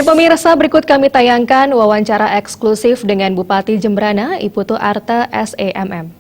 pemirsa, berikut kami tayangkan wawancara eksklusif dengan Bupati Jembrana, Iputu Arte SEMM.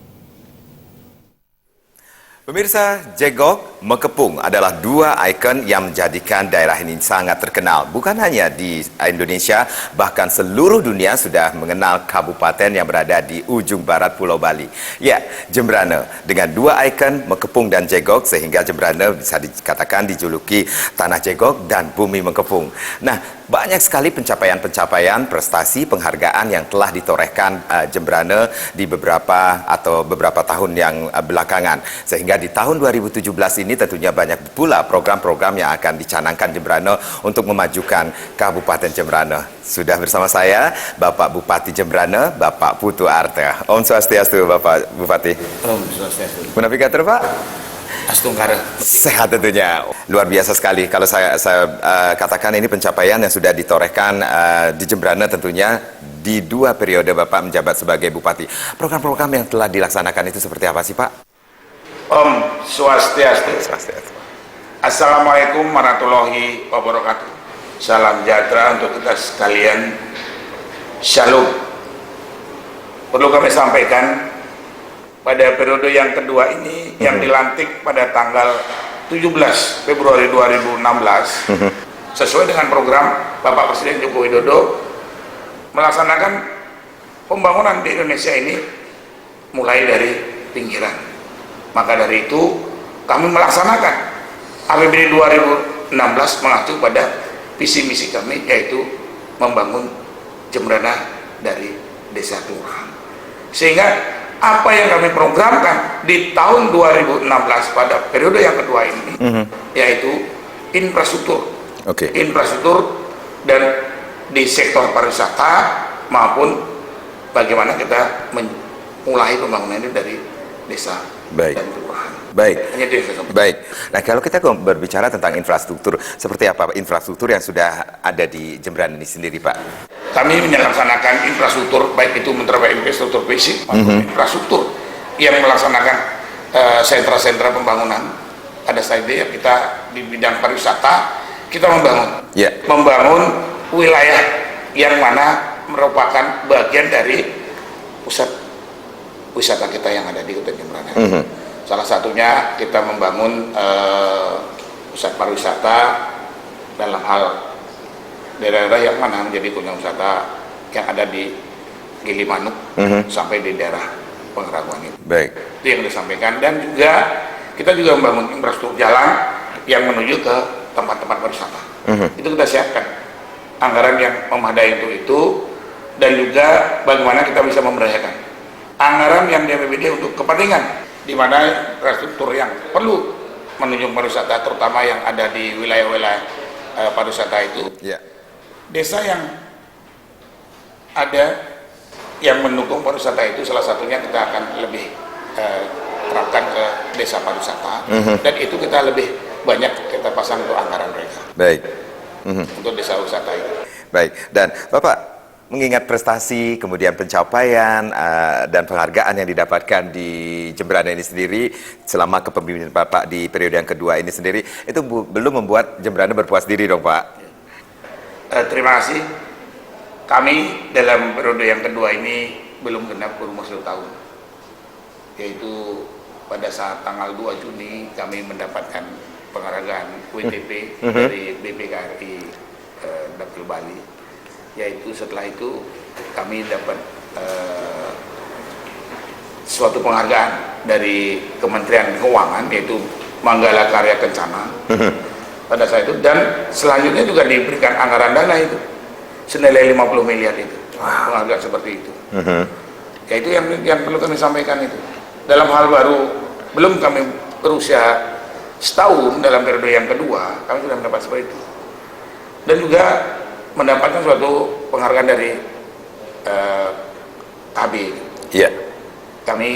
Pemirsa, Jegok, Mekepung adalah dua ikon yang menjadikan daerah ini sangat terkenal. Bukan hanya di Indonesia, bahkan seluruh dunia sudah mengenal kabupaten yang berada di ujung barat Pulau Bali. Ya, Jembrana dengan dua ikon Mekepung dan Jegok, sehingga Jembrana bisa dikatakan dijuluki Tanah Jegok dan Bumi Mekepung. Nah, banyak sekali pencapaian-pencapaian, prestasi, penghargaan yang telah ditorehkan Jembrana di beberapa tahun yang belakangan. Sehingga di tahun 2017 ini tentunya banyak pula program-program yang akan dicanangkan Jembrana untuk memajukan Kabupaten Jembrana. Sudah bersama saya Bapak Bupati Jembrana, Bapak Putu Arte. Om Swastiastu, Bapak Bupati. Om Swastiastu. Punapigatur, Pak? Astungkara. Sehat tentunya. Luar biasa sekali kalau saya katakan ini pencapaian yang sudah ditorehkan di Jembrana tentunya di dua periode Bapak menjabat sebagai Bupati. Program-program yang telah dilaksanakan itu seperti apa sih, Pak? Om Swastiastu. Assalamualaikum warahmatullahi wabarakatuh. Salam sejahtera untuk kita sekalian. Shalom. Perlu kami sampaikan, pada periode yang kedua ini yang dilantik pada tanggal 17 Februari 2016 sesuai dengan program Bapak Presiden Joko Widodo melaksanakan pembangunan di Indonesia ini mulai dari pinggiran. Maka dari itu kami melaksanakan APBD 2016 mengacu pada visi misi kami, yaitu membangun Jembrana dari desa kelurahan. Sehingga apa yang kami programkan di tahun 2016 pada periode yang kedua ini, yaitu infrastruktur, infrastruktur dan di sektor pariwisata maupun bagaimana kita memulai pembangunan ini dari desa dan kelurahan. Baik. Nah, kalau kita berbicara tentang infrastruktur, seperti apa infrastruktur yang sudah ada di Jembrana ini sendiri, Pak? Kami menyelaksanakan infrastruktur, baik itu menerapkan infrastruktur fisik maupun infrastruktur yang melaksanakan sentra-sentra pembangunan. Pada saat itu ya kita di bidang pariwisata kita membangun wilayah yang mana merupakan bagian dari pusat wisata kita yang ada di Kota Jembrana. Salah satunya kita membangun pusat pariwisata dalam hal daerah-daerah yang mana menjadi kunjungan wisata yang ada di Gilimanuk sampai di daerah Pangeraguan itu. Itu yang disampaikan, dan juga kita juga membangun infrastruktur jalan yang menuju ke tempat-tempat pariwisata. Itu kita siapkan anggaran yang memadai untuk itu, dan juga bagaimana kita bisa memberdayakan anggaran yang di APBD untuk kepentingan di mana infrastruktur yang perlu menuju pariwisata, terutama yang ada di wilayah-wilayah pariwisata itu. Desa yang ada yang mendukung pariwisata itu, salah satunya kita akan lebih terapkan ke desa pariwisata, dan itu kita lebih banyak kita pasang untuk anggaran mereka. Untuk desa wisata itu. Dan Bapak, mengingat prestasi, kemudian pencapaian dan penghargaan yang didapatkan di Jembrana ini sendiri selama kepemimpinan Bapak di periode yang kedua ini sendiri, itu belum membuat Jembrana berpuas diri dong, Pak? Terima kasih. Kami dalam periode yang kedua ini belum genap berumur 1 tahun, yaitu pada saat tanggal 2 Juni kami mendapatkan penghargaan WTP dari BPKRI Dapil Bali. Yaitu setelah itu kami dapat suatu penghargaan dari Kementerian Keuangan, yaitu Manggala Karya Kencana pada saat itu, dan selanjutnya juga diberikan anggaran dana itu senilai 50 miliar itu, penghargaan seperti itu. Yaitu yang perlu kami sampaikan itu. Dalam hal baru, belum kami berusia setahun dalam periode yang kedua, kami sudah mendapat seperti itu, dan juga mendapatkan suatu penghargaan dari KB. Kami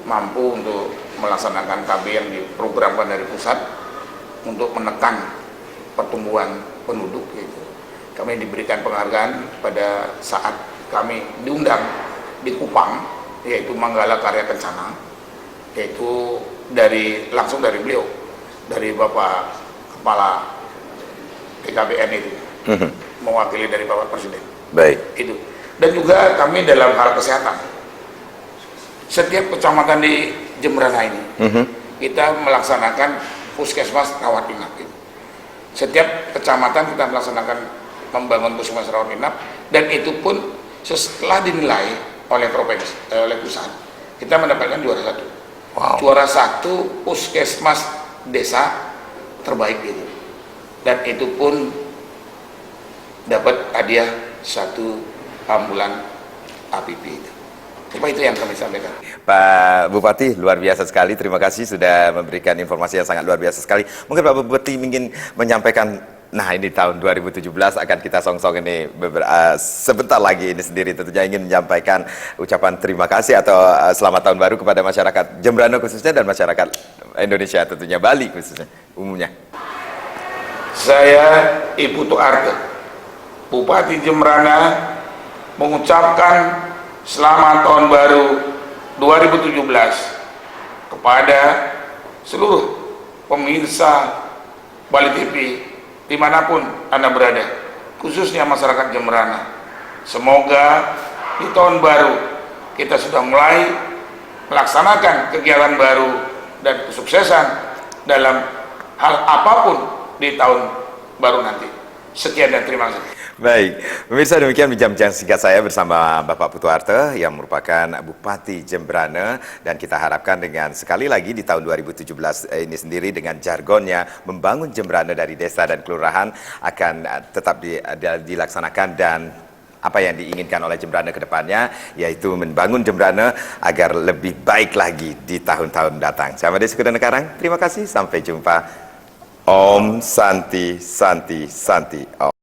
mampu untuk melaksanakan KB yang diprogramkan dari pusat untuk menekan pertumbuhan penduduk gitu. Kami diberikan penghargaan pada saat kami diundang di Kupang, yaitu Manggala Karya Kencana, yaitu langsung dari beliau, dari Bapak Kepala PKBN itu, mewakili dari Bapak Presiden. Baik. Itu. Dan juga kami dalam hal kesehatan. Setiap kecamatan di Jembrana ini, kita melaksanakan puskesmas rawat inap. Setiap kecamatan kita melaksanakan membangun puskesmas rawat inap, dan itu pun setelah dinilai oleh provinsi, oleh pusat, kita mendapatkan juara 1. Wow. Juara 1 puskesmas desa terbaik itu. Dan itu pun dapat hadiah 1 ambulan APP itu. Coba itu yang kami sampaikan. Pak Bupati, luar biasa sekali. Terima kasih sudah memberikan informasi yang sangat luar biasa sekali. Mungkin Pak Bupati ingin menyampaikan, nah ini tahun 2017 akan kita songsong ini sebentar lagi ini sendiri, tentunya ingin menyampaikan ucapan terima kasih atau selamat tahun baru kepada masyarakat Jembrana khususnya dan masyarakat Indonesia tentunya, Bali khususnya umumnya. Saya Ibu Tuarte, Bupati Jembrana, mengucapkan selamat tahun baru 2017 kepada seluruh pemirsa Bali TV dimanapun Anda berada, khususnya masyarakat Jembrana. Semoga di tahun baru kita sudah mulai melaksanakan kegiatan baru dan kesuksesan dalam hal apapun di tahun baru nanti. Sekian dan terima kasih. Baik, pemirsa, demikian bincang-bincang singkat saya bersama Bapak Putuarte yang merupakan Bupati Jembrana, dan kita harapkan dengan sekali lagi di tahun 2017 ini sendiri dengan jargonnya membangun Jembrana dari desa dan kelurahan akan tetap dilaksanakan, dan apa yang diinginkan oleh Jembrana ke depannya yaitu membangun Jembrana agar lebih baik lagi di tahun-tahun datang. Saya Made Sekudan Karang, terima kasih, sampai jumpa. Om Santi Santi Santi Om.